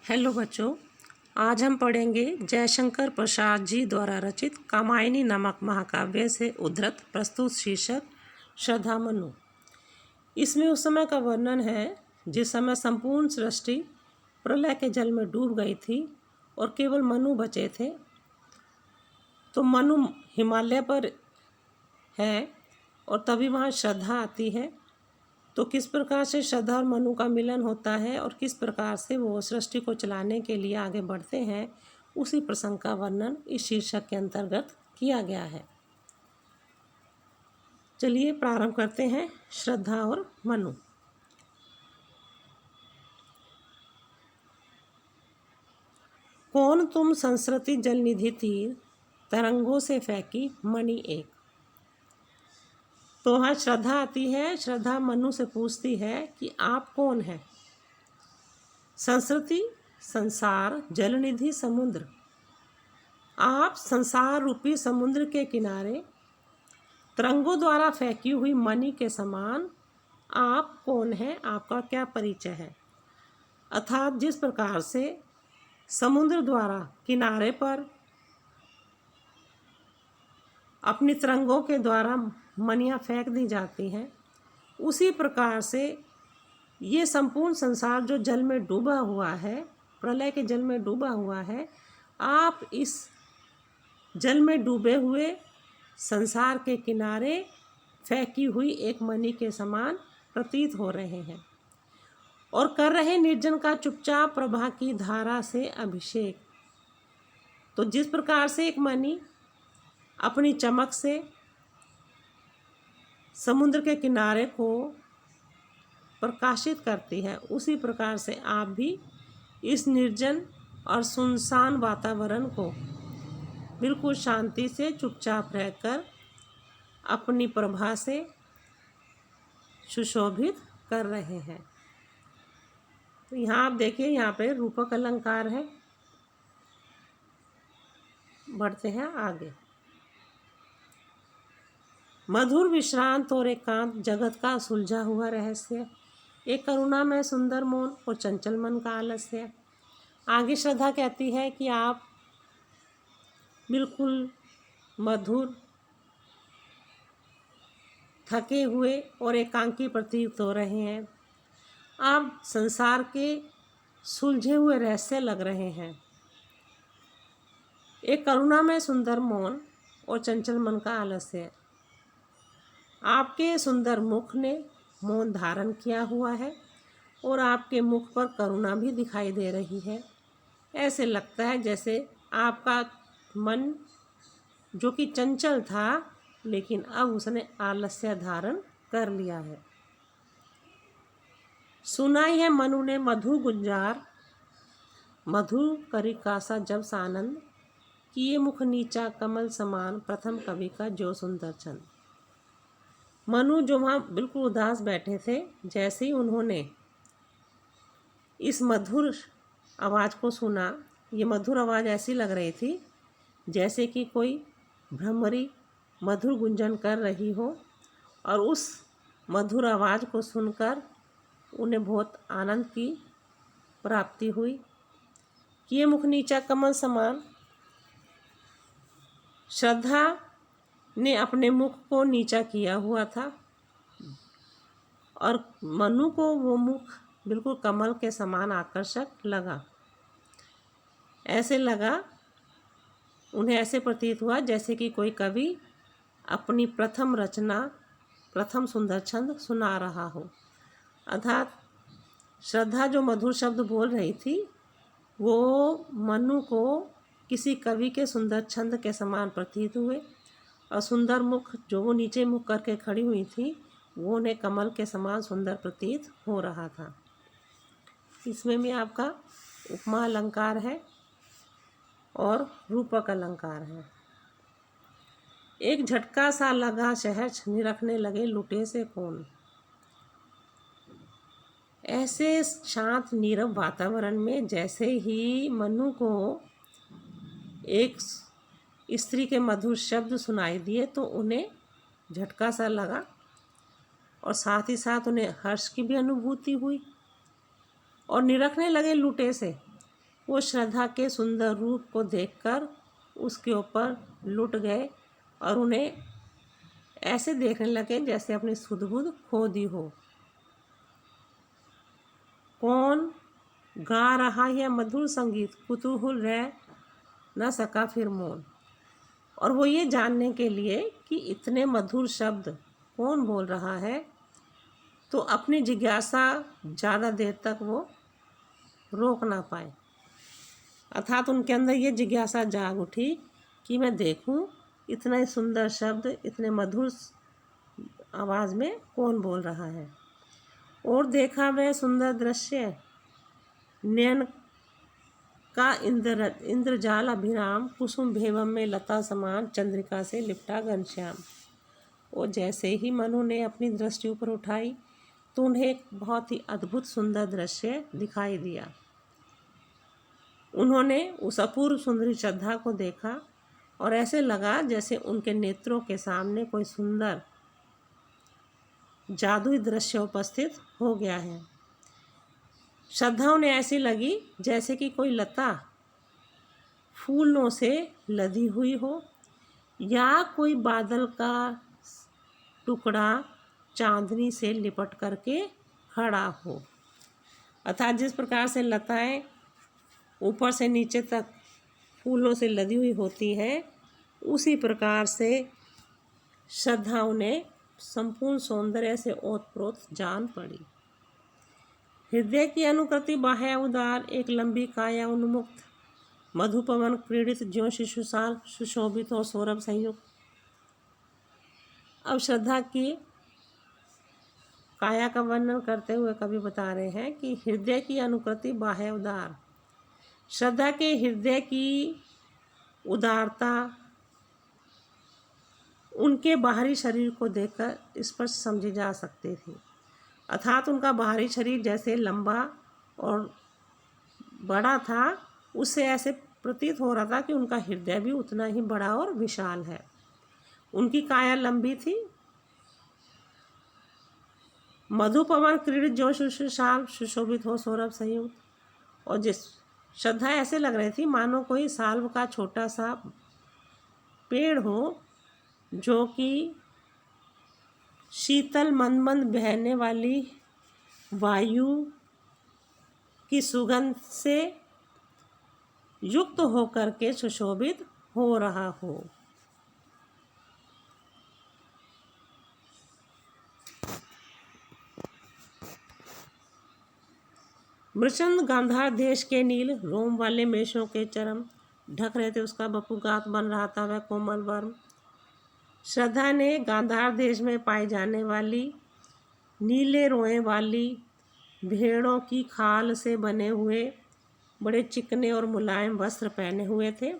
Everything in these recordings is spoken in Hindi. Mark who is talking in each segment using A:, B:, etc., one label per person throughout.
A: हेलो बच्चों, आज हम पढ़ेंगे जयशंकर प्रसाद जी द्वारा रचित कामायनी नामक महाकाव्य से उद्धृत प्रस्तुत शीर्षक श्रद्धा मनु। इसमें उस समय का वर्णन है जिस समय संपूर्ण सृष्टि प्रलय के जल में डूब गई थी और केवल मनु बचे थे। तो मनु हिमालय पर है और तभी वहाँ श्रद्धा आती है। तो किस प्रकार से श्रद्धा और मनु का मिलन होता है और किस प्रकार से वो सृष्टि को चलाने के लिए आगे बढ़ते हैं, उसी प्रसंग का वर्णन इस शीर्षक के अंतर्गत किया गया है। चलिए प्रारंभ करते हैं। श्रद्धा और मनु। कौन तुम संस्कृति जलनिधि तीर, तरंगों से फेंकी मणि एक। तो वहाँ श्रद्धा आती है। श्रद्धा मनु से पूछती है कि आप कौन हैं। संस्कृति संसार, जलनिधि समुद्र। आप संसार रूपी समुद्र के किनारे तरंगों द्वारा फेंकी हुई मणि के समान आप कौन हैं, आपका क्या परिचय है। अर्थात जिस प्रकार से समुद्र द्वारा किनारे पर अपनी तरंगों के द्वारा मणियाँ फेंक दी जाती हैं, उसी प्रकार से ये संपूर्ण संसार जो जल में डूबा हुआ है, प्रलय के जल में डूबा हुआ है, आप इस जल में डूबे हुए संसार के किनारे फेंकी हुई एक मणि के समान प्रतीत हो रहे हैं और कर रहे निर्जन का चुपचाप प्रभा की धारा से अभिषेक। तो जिस प्रकार से एक मणि अपनी चमक से समुद्र के किनारे को प्रकाशित करती है, उसी प्रकार से आप भी इस निर्जन और सुनसान वातावरण को बिल्कुल शांति से चुपचाप रहकर अपनी प्रभा से सुशोभित कर रहे हैं। तो यहाँ आप देखिए, यहाँ पे रूपक अलंकार है। बढ़ते हैं आगे। मधुर विश्रांत और एकांत जगत का सुलझा हुआ रहस्य, एक करुणा में सुंदर मौन और चंचल मन का आलस्य। आगे श्रद्धा कहती है कि आप बिल्कुल मधुर, थके हुए और एकांकी प्रतीत हो रहे हैं। आप संसार के सुलझे हुए रहस्य लग रहे हैं। एक करुणा में सुंदर मौन और चंचल मन का आलस्य। आपके सुंदर मुख ने मौन धारण किया हुआ है और आपके मुख पर करुणा भी दिखाई दे रही है। ऐसे लगता है जैसे आपका मन जो कि चंचल था, लेकिन अब उसने आलस्य धारण कर लिया है। सुनाई है मनु ने मधु गुंजार, मधु करी कासा जब सानंद, किए मुख नीचा कमल समान, प्रथम कवि का जो सुंदर छंद। मनु जो वहाँ बिल्कुल उदास बैठे थे, जैसे ही उन्होंने इस मधुर आवाज़ को सुना, ये मधुर आवाज़ ऐसी लग रही थी जैसे कि कोई भ्रमरी मधुर गुंजन कर रही हो, और उस मधुर आवाज़ को सुनकर उन्हें बहुत आनंद की प्राप्ति हुई। किए मुख नीचा कमल समान। श्रद्धा ने अपने मुख को नीचा किया हुआ था और मनु को वो मुख बिल्कुल कमल के समान आकर्षक लगा। ऐसे लगा, उन्हें ऐसे प्रतीत हुआ जैसे कि कोई कवि अपनी प्रथम रचना, प्रथम सुंदर छंद सुना रहा हो। अर्थात श्रद्धा जो मधुर शब्द बोल रही थी, वो मनु को किसी कवि के सुंदर छंद के समान प्रतीत हुए, और सुंदर मुख जो वो नीचे मुख करके खड़ी हुई थी, वो उन्हें कमल के समान सुंदर प्रतीत हो रहा था। इसमें भी आपका उपमा अलंकार है और रूपक अलंकार है। एक झटका सा लगा सहज, निरखने लगे लुटे से कौन। ऐसे शांत नीरव वातावरण में जैसे ही मनु को एक स्त्री के मधुर शब्द सुनाई दिए, तो उन्हें झटका सा लगा और साथ ही साथ उन्हें हर्ष की भी अनुभूति हुई और निरखने लगे लुटे से वो श्रद्धा के सुंदर रूप को देखकर उसके ऊपर लुट गए और उन्हें ऐसे देखने लगे जैसे अपनी सुध-बुध खो दी हो। कौन गा रहा है मधुर संगीत, कुतूहल रह न सका फिर मौन। और वो ये जानने के लिए कि इतने मधुर शब्द कौन बोल रहा है, तो अपनी जिज्ञासा ज़्यादा देर तक वो रोक ना पाए। अर्थात उनके अंदर ये जिज्ञासा जाग उठी कि मैं देखूं इतना सुंदर शब्द इतने मधुर आवाज़ में कौन बोल रहा है। और देखा वह सुंदर दृश्य, नयन का इंद्रजाल अभिराम, कुसुम भेवम में लता समान, चंद्रिका से लिपटा घनश्याम। और जैसे ही मनु ने अपनी दृष्टि ऊपर उठाई तो उन्हें एक बहुत ही अद्भुत सुंदर दृश्य दिखाई दिया। उन्होंने उस अपूर्व सुंदरी श्रद्धा को देखा और ऐसे लगा जैसे उनके नेत्रों के सामने कोई सुंदर जादुई दृश्य उपस्थित हो गया है। श्रद्धा उन्हें ऐसी लगी जैसे कि कोई लता फूलों से लदी हुई हो या कोई बादल का टुकड़ा चांदनी से लिपट करके खड़ा हो। अर्थात जिस प्रकार से लताएं ऊपर से नीचे तक फूलों से लदी हुई होती है, उसी प्रकार से श्रद्धा उन्हें संपूर्ण सौंदर्य से ओतप्रोत जान पड़ी। हृदय की अनुकृति बाह्य उदार, एक लंबी काया उन्मुक्त, मधुपवन क्रीडित ज्यों शिशुसाल, सुशोभित और सौरभ संयुक्त। अब श्रद्धा की काया का वर्णन करते हुए कवि बता रहे हैं कि हृदय की अनुकृति बाह्य उदार, श्रद्धा के हृदय की उदारता उनके बाहरी शरीर को देखकर स्पष्ट समझी जा सकती थी। अर्थात उनका बाहरी शरीर जैसे लंबा और बड़ा था, उससे ऐसे प्रतीत हो रहा था कि उनका हृदय भी उतना ही बड़ा और विशाल है। उनकी काया लंबी थी, मधुपवन क्रीडित जो सुशाल, सुशोभित हो सौरभ संयुक्त। और जिस श्रद्धा ऐसे लग रही थी मानो कोई साल्व का छोटा सा पेड़ हो जो कि शीतल मंद मंद बहने वाली वायु की सुगंध से युक्त होकर के सुशोभित हो रहा हो। मृचंद गांधार देश के नील रोम वाले मेषों के चरम ढक रहे थे, उसका बपुगात बन रहा था वह कोमल वर्म। श्रद्धा ने गांधार देश में पाई जाने वाली नीले रोए वाली भेड़ों की खाल से बने हुए बड़े चिकने और मुलायम वस्त्र पहने हुए थे।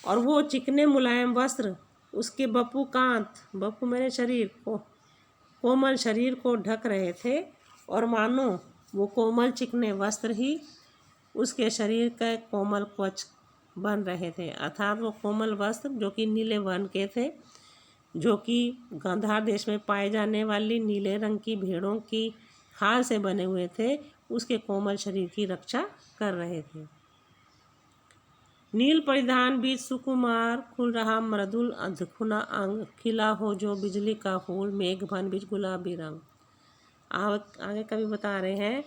A: और वो चिकने मुलायम वस्त्र उसके बपु मेरे शरीर को, कोमल शरीर को ढक रहे थे। और मानो वो कोमल चिकने वस्त्र ही उसके शरीर का कोमल कवच बन रहे थे। अर्थात वो कोमल वस्त्र जो कि नीले वर्ण के थे, जो कि गांधार देश में पाए जाने वाली नीले रंग की भेड़ों की खाल से बने हुए थे, उसके कोमल शरीर की रक्षा कर रहे थे। नील परिधान बीच सुकुमार, खुल रहा मृदुल अधखुना अंग, खिला हो जो बिजली का फूल, मेघ भन बीच गुलाबी रंग। आगे कवि बता रहे हैं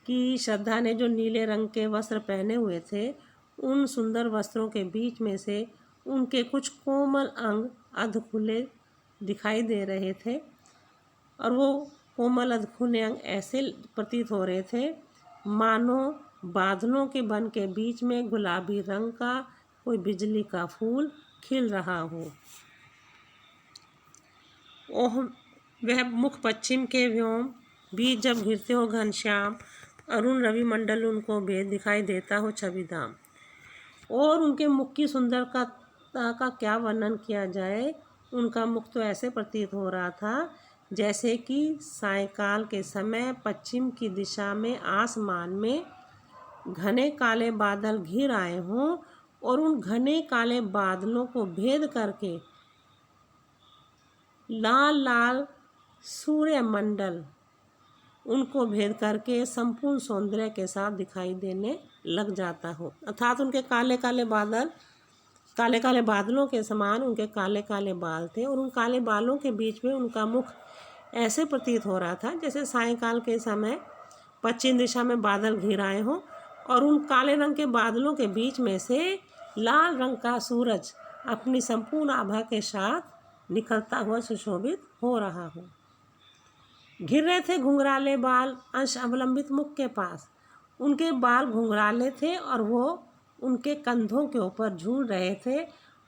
A: कि श्रद्धा ने जो नीले रंग के वस्त्र पहने हुए थे, उन सुंदर वस्त्रों के बीच में से उनके कुछ कोमल अंग अधखुले दिखाई दे रहे थे। और वो कोमल अधखुले अंग ऐसे प्रतीत हो रहे थे मानो बादलों के बन के बीच में गुलाबी रंग का कोई बिजली का फूल खिल रहा हो। ओह वह मुख पश्चिम के व्योम बीच जब घिरते हो घनश्याम, अरुण रवि मंडल उनको भेद दिखाई देता हो छवि धाम। और उनके मुख की सुंदरता का क्या वर्णन किया जाए। उनका मुख तो ऐसे प्रतीत हो रहा था जैसे कि सायंकाल के समय पश्चिम की दिशा में आसमान में घने काले बादल घिर आए हों और उन घने काले बादलों को भेद करके लाल लाल सूर्य मंडल उनको भेद करके संपूर्ण सौंदर्य के साथ दिखाई देने लग जाता हो। अर्थात उनके काले काले बादलों के समान उनके काले काले बाल थे और उन काले बालों के बीच में उनका मुख ऐसे प्रतीत हो रहा था जैसे सायंकाल के समय पश्चिम दिशा में बादल घिर आए हों और उन काले रंग के बादलों के बीच में से लाल रंग का सूरज अपनी संपूर्ण आभा के साथ निकलता हुआ सुशोभित हो रहा हो। घिर रहे थे घुंघराले बाल अंश अवलंबित मुख के पास। उनके बाल घुंघराले थे और वो उनके कंधों के ऊपर झूल रहे थे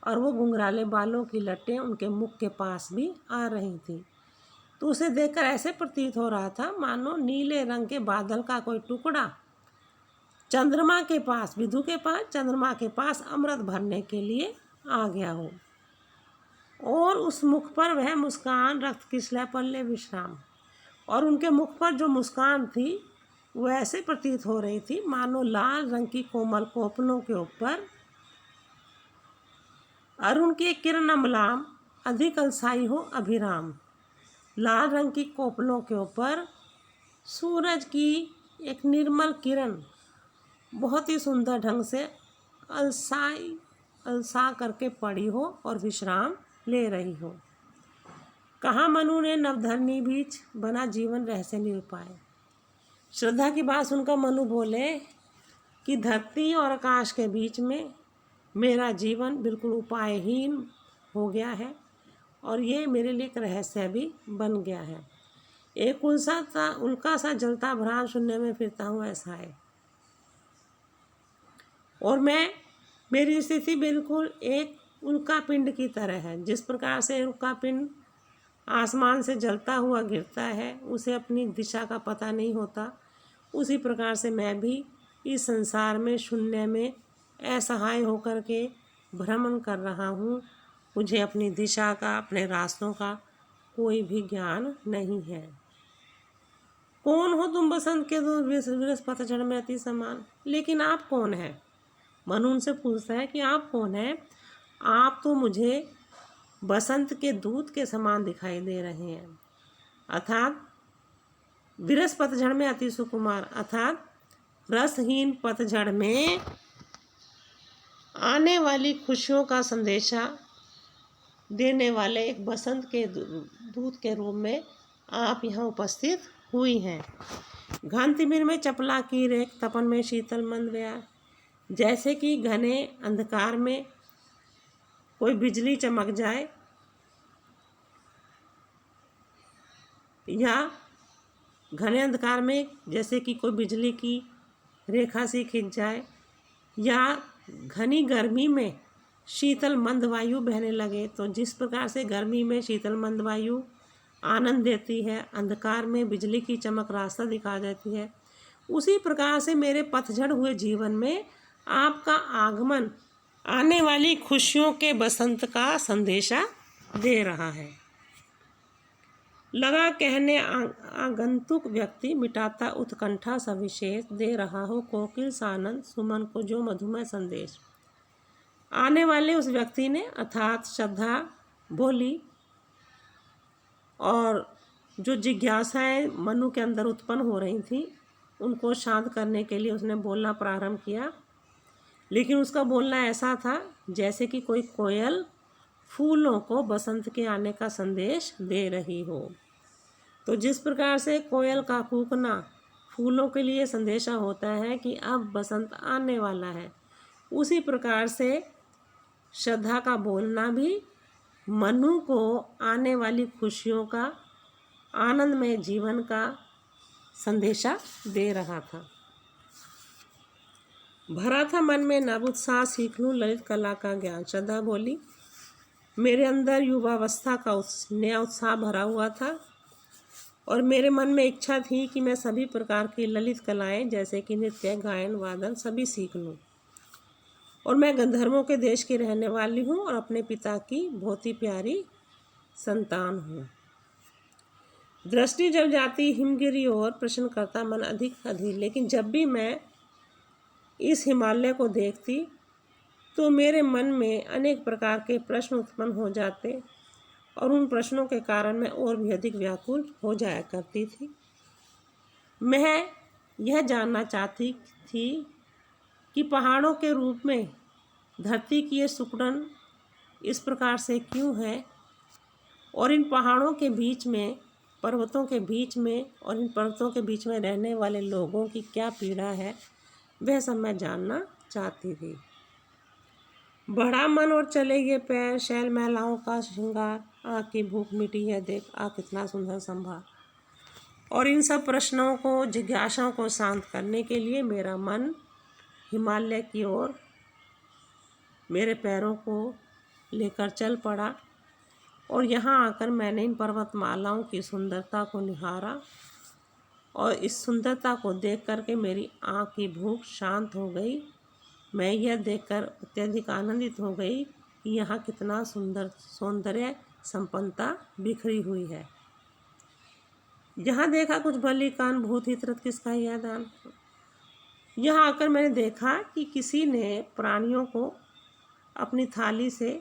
A: और वो घुंघराले बालों की लटें उनके मुख के पास भी आ रही थी। तो उसे देखकर ऐसे प्रतीत हो रहा था मानो नीले रंग के बादल का कोई टुकड़ा चंद्रमा के पास, विधु के पास, चंद्रमा के पास अमृत भरने के लिए आ गया हो। और उस मुख पर वह मुस्कान रक्त किसलय पल्ले विश्राम, और उनके मुख पर जो मुस्कान थी वो ऐसे प्रतीत हो रही थी मानो लाल रंग की कोमल कोपलों के ऊपर अरुण की किरण अम्लाम अधिक अलसाई हो अभिराम। लाल रंग की कोपलों के ऊपर सूरज की एक निर्मल किरण बहुत ही सुंदर ढंग से अलसा करके पड़ी हो और विश्राम ले रही हो। कहाँ मनु ने नवधरनी बीच बना जीवन रहस्य निरुपाय। श्रद्धा की बात सुनकर मनु बोले कि धरती और आकाश के बीच में मेरा जीवन बिल्कुल उपायहीन हो गया है और ये मेरे लिए एक रहस्य भी बन गया है। एक उल्का सा जलता भ्रांत शून्य में फिरता हूँ ऐसा है। और मेरी स्थिति बिल्कुल एक उल्का पिंड की तरह है। जिस प्रकार से उल्का पिंड आसमान से जलता हुआ गिरता है, उसे अपनी दिशा का पता नहीं होता, उसी प्रकार से मैं भी इस संसार में शून्य में असहाय होकर के भ्रमण कर रहा हूँ। मुझे अपनी दिशा का, अपने रास्तों का कोई भी ज्ञान नहीं है। कौन हो तुम बसंत के दूत विरस पतझड़ में अति समान। लेकिन आप कौन हैं? मनु उनसे पूछता है कि आप कौन हैं? आप तो मुझे बसंत के दूत के समान दिखाई दे रहे हैं। अर्थात विरस पतझड़ में अति सुकुमार, अर्थात रसहीन पतझड़ में आने वाली खुशियों का संदेशा देने वाले एक बसंत के दूत के रूप में आप यहाँ उपस्थित हुई हैं। घन तिमिर में चपला की रेख, तपन में शीतल मंद व्यार। जैसे कि घने अंधकार में कोई बिजली चमक जाए या घने अंधकार में जैसे कि कोई बिजली की रेखा सी खिंच जाए, या घनी गर्मी में शीतल मंद वायु बहने लगे। तो जिस प्रकार से गर्मी में शीतल मंद वायु आनंद देती है, अंधकार में बिजली की चमक रास्ता दिखा देती है, उसी प्रकार से मेरे पतझड़ हुए जीवन में आपका आगमन आने वाली खुशियों के बसंत का संदेशा दे रहा है। लगा कहने आगंतुक व्यक्ति मिटाता उत्कंठा सविशेष, दे रहा हो कोकिल सानंद सुमन को जो मधुमय संदेश। आने वाले उस व्यक्ति ने अर्थात श्रद्धा बोली, और जो जिज्ञासाएं मनु के अंदर उत्पन्न हो रही थी उनको शांत करने के लिए उसने बोलना प्रारंभ किया। लेकिन उसका बोलना ऐसा था जैसे कि कोई कोयल फूलों को बसंत के आने का संदेश दे रही हो। तो जिस प्रकार से कोयल का कूकना फूलों के लिए संदेशा होता है कि अब बसंत आने वाला है, उसी प्रकार से श्रद्धा का बोलना भी मनु को आने वाली खुशियों का, आनंदमय जीवन का संदेशा दे रहा था। भरा था मन में नव उत्साह, सीख लूँ ललित कला का ज्ञान। श्रद्धा बोली, मेरे अंदर युवावस्था का नया उत्साह भरा हुआ था और मेरे मन में इच्छा थी कि मैं सभी प्रकार की ललित कलाएं जैसे कि नृत्य, गायन, वादन सभी सीख लूं। और मैं गंधर्वों के देश की रहने वाली हूं और अपने पिता की बहुत ही प्यारी संतान हूं। दृष्टि जब जाती हिमगिरी और प्रश्न करता मन अधिक अधिक, लेकिन जब भी मैं इस हिमालय को देखती तो मेरे मन में अनेक प्रकार के प्रश्न उत्पन्न हो जाते और उन प्रश्नों के कारण मैं और भी अधिक व्याकुल हो जाया करती थी। मैं यह जानना चाहती थी कि पहाड़ों के रूप में धरती की ये सिकुड़न इस प्रकार से क्यों है, और इन पहाड़ों के बीच में, पर्वतों के बीच में और इन पर्वतों के बीच में रहने वाले लोगों की क्या पीड़ा है, वह सब मैं जानना चाहती थी। बढ़ा मन और चले ये पैर, शैल महिलाओं का श्रृंगार, आँख की भूख मिटी है देख, आ कितना सुंदर संभार। और इन सब प्रश्नों को, जिज्ञासाओं को शांत करने के लिए मेरा मन हिमालय की ओर मेरे पैरों को लेकर चल पड़ा, और यहाँ आकर मैंने इन पर्वतमालाओं की सुंदरता को निहारा, और इस सुंदरता को देख कर के मेरी आँख की भूख शांत हो गई। मैं यह देखकर अत्यधिक आनंदित हो गई कि यहाँ कितना सुंदर सौंदर्य संपन्नता बिखरी हुई है। यहाँ देखा कुछ भली कान, भूत हितरत किसका यह दान। यहाँ आकर मैंने देखा कि किसी ने प्राणियों को अपनी थाली से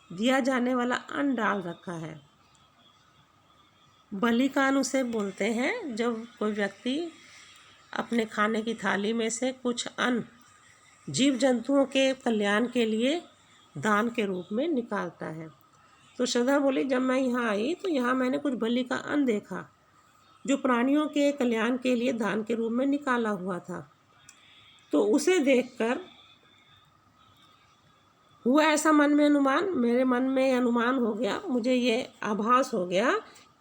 A: दिया जाने वाला अन्न डाल रखा है। बलिकान उसे बोलते हैं जब कोई व्यक्ति अपने खाने की थाली में से कुछ अन्न जीव जंतुओं के कल्याण के लिए दान के रूप में निकालता है। तो श्रद्धा बोली, जब मैं यहाँ आई तो यहाँ मैंने कुछ बलि का अन्न देखा जो प्राणियों के कल्याण के लिए दान के रूप में निकाला हुआ था। तो उसे देखकर हुआ ऐसा मन में अनुमान, मेरे मन में अनुमान हो गया, मुझे ये आभास हो गया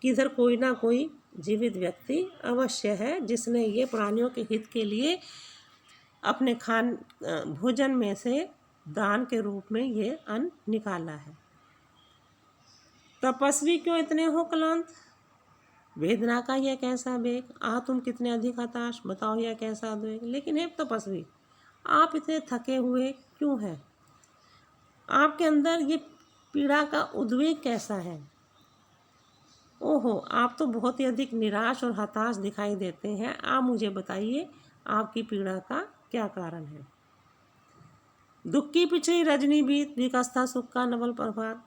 A: कि इधर कोई ना कोई जीवित व्यक्ति अवश्य है जिसने ये प्राणियों के हित के लिए अपने भोजन में से दान के रूप में ये अन्न निकाला है। तपस्वी क्यों इतने हो क्लांत, वेदना का यह कैसा वेग, तुम कितने अधिक हताश, बताओ यह कैसा द्वेग। लेकिन हे तपस्वी, आप इतने थके हुए क्यों हैं, आपके अंदर ये पीड़ा का उद्वेग कैसा है। ओहो, आप तो बहुत ही अधिक निराश और हताश दिखाई देते हैं। आप मुझे बताइए आपकी पीड़ा का क्या कारण है। दुख की पिछली रजनी बीत, विकसता सुख का नवल प्रभात।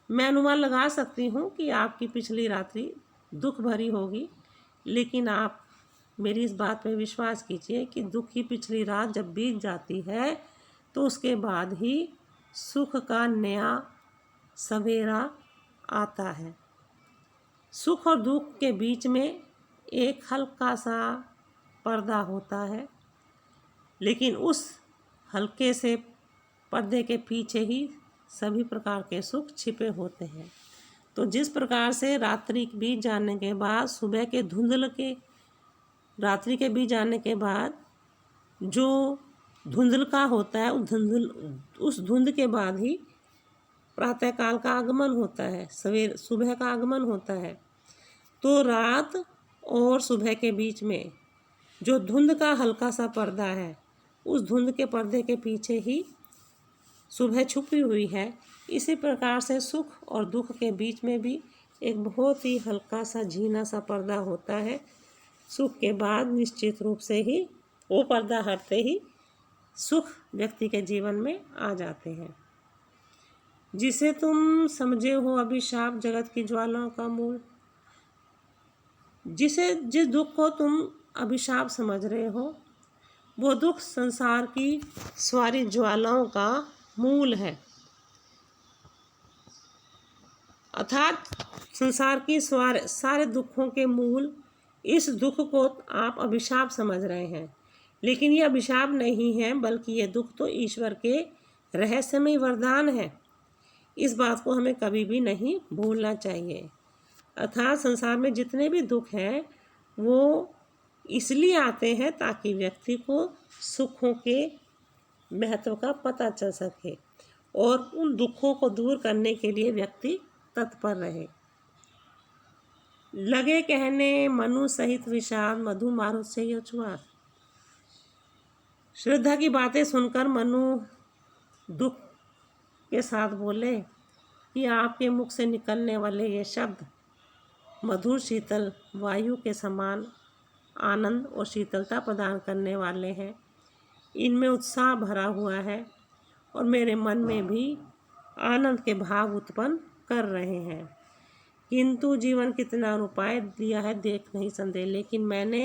A: मैं अनुमान लगा सकती हूँ कि आपकी पिछली रात्रि दुख भरी होगी, लेकिन आप मेरी इस बात पे विश्वास कीजिए कि दुख की पिछली रात जब बीत जाती है तो उसके बाद ही सुख का नया सवेरा आता है। सुख और दुख के बीच में एक हल्का सा पर्दा होता है, लेकिन उस हल्के से पर्दे के पीछे ही सभी प्रकार के सुख छिपे होते हैं। तो जिस प्रकार से रात्रि बीत जाने के बाद, सुबह के रात्रि के बीत जाने के बाद जो धुंधल का होता है, उस धुंध के बाद ही प्रातःकाल का आगमन होता है, सुबह का आगमन होता है। तो रात और सुबह के बीच में जो धुंध का हल्का सा पर्दा है, उस धुंध के पर्दे के पीछे ही सुबह छुपी हुई है। इसी प्रकार से सुख और दुख के बीच में भी एक बहुत ही हल्का सा झीना सा पर्दा होता है। सुख के बाद निश्चित रूप से ही वो पर्दा हटते ही सुख व्यक्ति के जीवन में आ जाते हैं। जिसे तुम समझे हो अभिशाप जगत की ज्वालाओं का मूल, जिस दुख को तुम अभिशाप समझ रहे हो, वो दुख संसार की सारी ज्वालाओं का मूल है। अर्थात संसार की सारे दुखों के मूल इस दुख को आप अभिशाप समझ रहे हैं, लेकिन ये अभिशाप नहीं है, बल्कि ये दुख तो ईश्वर के रहस्यमय वरदान है। इस बात को हमें कभी भी नहीं भूलना चाहिए। अर्थात संसार में जितने भी दुख हैं वो इसलिए आते हैं ताकि व्यक्ति को सुखों के महत्व का पता चल सके और उन दुखों को दूर करने के लिए व्यक्ति तत्पर रहे। लगे कहने मनु सहित विषाद, मधु मारुत से ही छुआ। श्रद्धा की बातें सुनकर मनु दुख के साथ बोले कि आपके मुख से निकलने वाले ये शब्द मधुर शीतल वायु के समान आनंद और शीतलता प्रदान करने वाले हैं। इनमें उत्साह भरा हुआ है और मेरे मन में भी आनंद के भाव उत्पन्न कर रहे हैं। किंतु जीवन कितना उपाय दिया है देख नहीं संदेह। लेकिन मैंने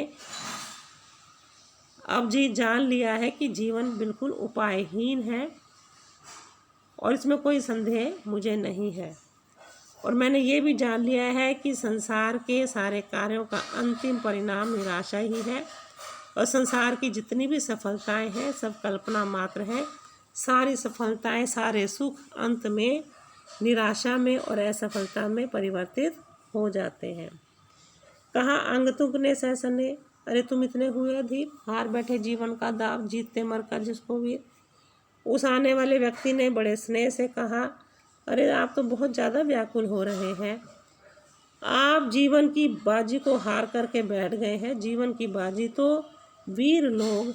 A: अब जान लिया है कि जीवन बिल्कुल उपायहीन है और इसमें कोई संदेह मुझे नहीं है। और मैंने ये भी जान लिया है कि संसार के सारे कार्यों का अंतिम परिणाम निराशा ही है और संसार की जितनी भी सफलताएं हैं सब कल्पना मात्र है। सारी सफलताएं, सारे सुख अंत में निराशा में और असफलता में परिवर्तित हो जाते हैं। कहा अंगतुक ने सहसने, अरे तुम इतने हुए अधीर, हार बैठे जीवन का दाव, जीतते मरकर जिसको वीर। उस आने वाले व्यक्ति ने बड़े स्नेह से कहा, अरे आप तो बहुत ज़्यादा व्याकुल हो रहे हैं, आप जीवन की बाजी को हार करके बैठ गए हैं। जीवन की बाजी तो वीर लोग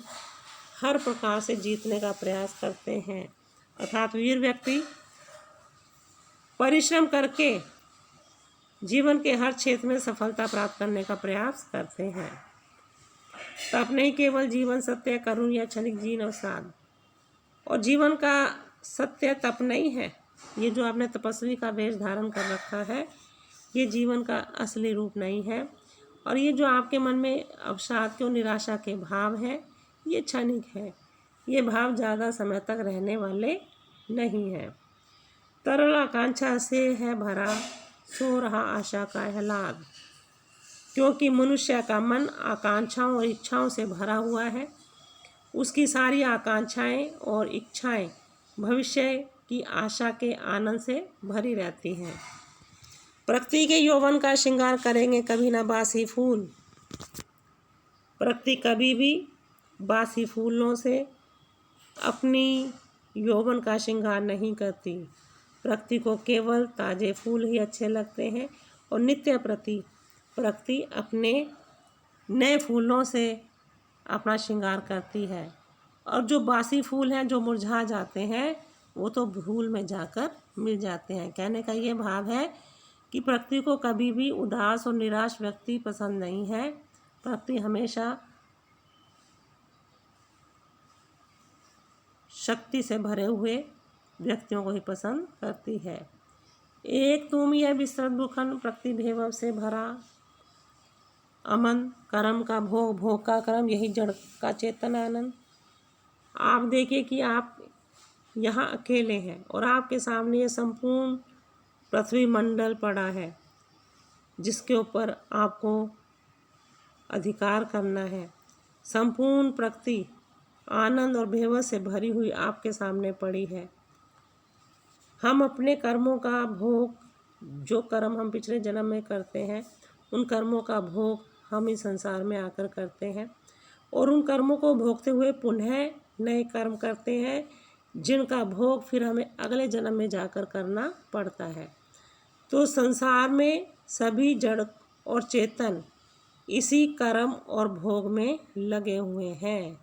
A: हर प्रकार से जीतने का प्रयास करते हैं, अर्थात वीर व्यक्ति परिश्रम करके जीवन के हर क्षेत्र में सफलता प्राप्त करने का प्रयास करते हैं। तप नहीं केवल जीवन सत्य, करुण या क्षणिक जीन अवसाद। और जीवन का सत्य तप नहीं है, ये जो आपने तपस्वी का वेश धारण कर रखा है ये जीवन का असली रूप नहीं है। और ये जो आपके मन में अवसाद के और निराशा के भाव हैं ये क्षणिक है, ये भाव ज़्यादा समय तक रहने वाले नहीं हैं। तरल आकांक्षा से है भरा, सो रहा आशा का आह्लाद। क्योंकि मनुष्य का मन आकांक्षाओं और इच्छाओं से भरा हुआ है, उसकी सारी आकांक्षाएं और इच्छाएं भविष्य की आशा के आनंद से भरी रहती हैं। प्रकृति के यौवन का श्रृंगार करेंगे कभी ना बासी फूल। प्रकृति कभी भी बासी फूलों से अपनी यौवन का श्रृंगार नहीं करती। प्रकृति को केवल ताजे फूल ही अच्छे लगते हैं और नित्य प्रकृति अपने नए फूलों से अपना श्रृंगार करती है। और जो बासी फूल हैं जो मुरझा जाते हैं वो तो धूल में जाकर मिल जाते हैं। कहने का ये भाव है कि प्रकृति को कभी भी उदास और निराश व्यक्ति पसंद नहीं है। प्रकृति हमेशा शक्ति से भरे हुए व्यक्तियों को ही पसंद करती है। एक तुम यह विस्तृत भूखंड, प्रकृति भेवव से भरा अमन, कर्म का भोग, भोग का कर्म, यही जड़ का चेतन आनंद। आप देखिए कि आप यहाँ अकेले हैं और आपके सामने ये संपूर्ण पृथ्वी मंडल पड़ा है जिसके ऊपर आपको अधिकार करना है। संपूर्ण प्रकृति आनंद और भेवव से भरी हुई आपके सामने पड़ी है। हम अपने कर्मों का भोग, जो कर्म हम पिछले जन्म में करते हैं उन कर्मों का भोग हम इस संसार में आकर करते हैं और उन कर्मों को भोगते हुए पुनः नए कर्म करते हैं जिनका भोग फिर हमें अगले जन्म में जाकर करना पड़ता है। तो संसार में सभी जड़ और चेतन इसी कर्म और भोग में लगे हुए हैं।